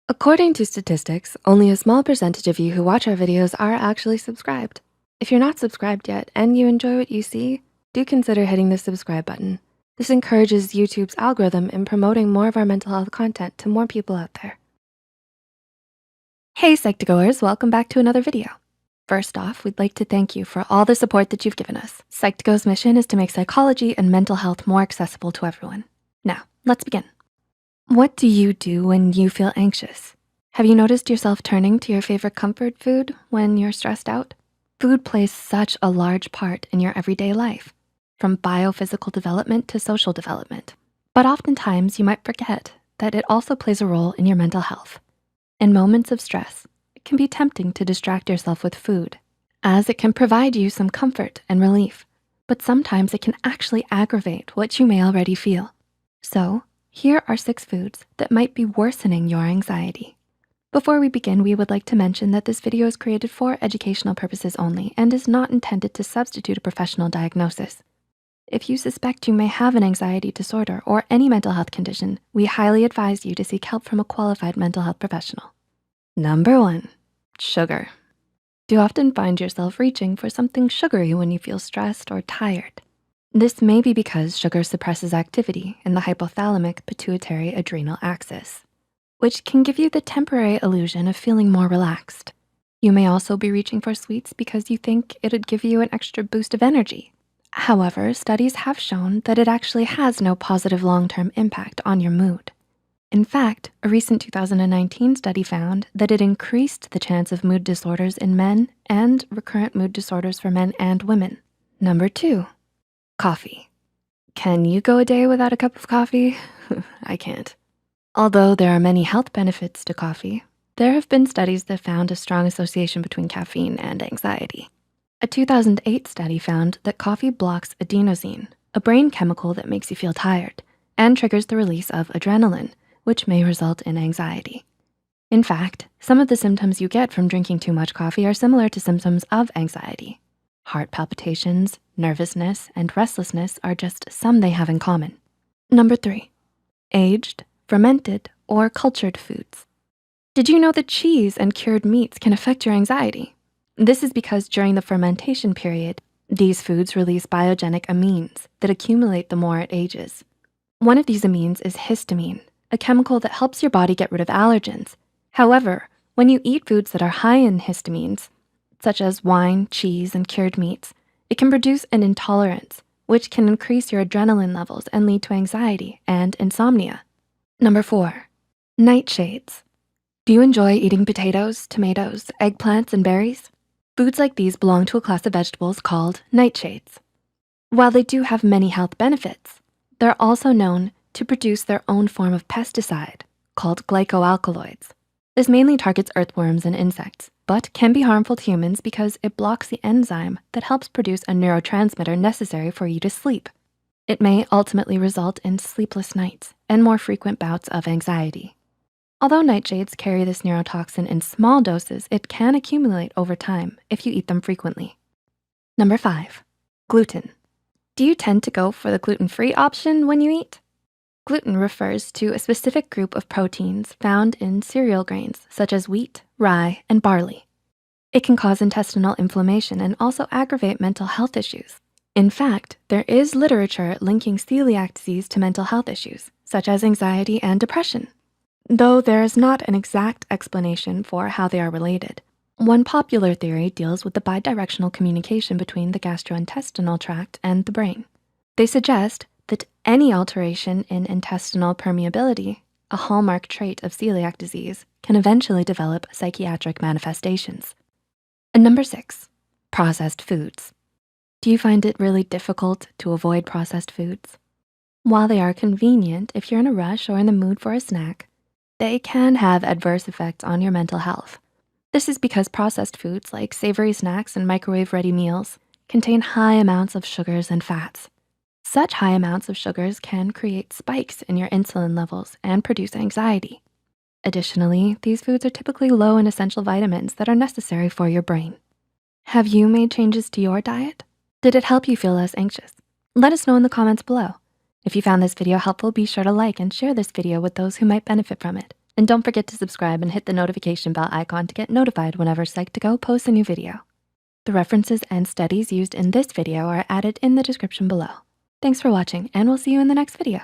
According to statistics, only a small percentage of you who watch our videos are actually subscribed. If you're not subscribed yet and you enjoy what you see, do consider hitting the subscribe button. This encourages YouTube's algorithm in promoting more of our mental health content to more people out there. Hey Psych2Goers, welcome back to another video. First off, we'd like to thank you for all the support that you've given us. Psych2Go's mission is to make psychology and mental health more accessible to everyone. Now, let's begin. What do you do when you feel anxious? Have you noticed yourself turning to your favorite comfort food when you're stressed out? Food plays such a large part in your everyday life, from biophysical development to social development. But oftentimes you might forget that it also plays a role in your mental health. In moments of stress, it can be tempting to distract yourself with food, as it can provide you some comfort and relief, but sometimes it can actually aggravate what you may already feel. So, here are 6 foods that might be worsening your anxiety. Before we begin, we would like to mention that this video is created for educational purposes only and is not intended to substitute a professional diagnosis. If you suspect you may have an anxiety disorder or any mental health condition, we highly advise you to seek help from a qualified mental health professional. Number 1, sugar. Do you often find yourself reaching for something sugary when you feel stressed or tired? This may be because sugar suppresses activity in the hypothalamic pituitary adrenal axis, which can give you the temporary illusion of feeling more relaxed. You may also be reaching for sweets because you think it'd give you an extra boost of energy. However, studies have shown that it actually has no positive long-term impact on your mood. In fact, a recent 2019 study found that it increased the chance of mood disorders in men and recurrent mood disorders for men and women. Number 2, coffee. Can you go a day without a cup of coffee? I can't. Although there are many health benefits to coffee, there have been studies that found a strong association between caffeine and anxiety. A 2008 study found that coffee blocks adenosine, a brain chemical that makes you feel tired, and triggers the release of adrenaline, which may result in anxiety. In fact, some of the symptoms you get from drinking too much coffee are similar to symptoms of anxiety. Heart palpitations, nervousness, and restlessness are just some they have in common. Number 3, aged, fermented, or cultured foods. Did you know that cheese and cured meats can affect your anxiety? This is because during the fermentation period, these foods release biogenic amines that accumulate the more it ages. One of these amines is histamine, a chemical that helps your body get rid of allergens. However, when you eat foods that are high in histamines, such as wine, cheese, and cured meats, it can produce an intolerance, which can increase your adrenaline levels and lead to anxiety and insomnia. Number 4, nightshades. Do you enjoy eating potatoes, tomatoes, eggplants, and berries? Foods like these belong to a class of vegetables called nightshades. While they do have many health benefits, they're also known to produce their own form of pesticide called glycoalkaloids. This mainly targets earthworms and insects, but can be harmful to humans because it blocks the enzyme that helps produce a neurotransmitter necessary for you to sleep. It may ultimately result in sleepless nights and more frequent bouts of anxiety. Although nightshades carry this neurotoxin in small doses, it can accumulate over time if you eat them frequently. Number 5, gluten. Do you tend to go for the gluten-free option when you eat? Gluten refers to a specific group of proteins found in cereal grains such as wheat, rye, and barley. It can cause intestinal inflammation and also aggravate mental health issues. In fact, there is literature linking celiac disease to mental health issues, such as anxiety and depression. Though there is not an exact explanation for how they are related, one popular theory deals with the bidirectional communication between the gastrointestinal tract and the brain. They suggest that any alteration in intestinal permeability, a hallmark trait of celiac disease, can eventually develop psychiatric manifestations. And number 6, processed foods. Do you find it really difficult to avoid processed foods? While they are convenient if you're in a rush or in the mood for a snack, they can have adverse effects on your mental health. This is because processed foods like savory snacks and microwave-ready meals contain high amounts of sugars and fats. Such high amounts of sugars can create spikes in your insulin levels and produce anxiety. Additionally, these foods are typically low in essential vitamins that are necessary for your brain. Have you made changes to your diet? Did it help you feel less anxious? Let us know in the comments below. If you found this video helpful, be sure to like and share this video with those who might benefit from it. And don't forget to subscribe and hit the notification bell icon to get notified whenever Psych2Go posts a new video. The references and studies used in this video are added in the description below. Thanks for watching, and we'll see you in the next video.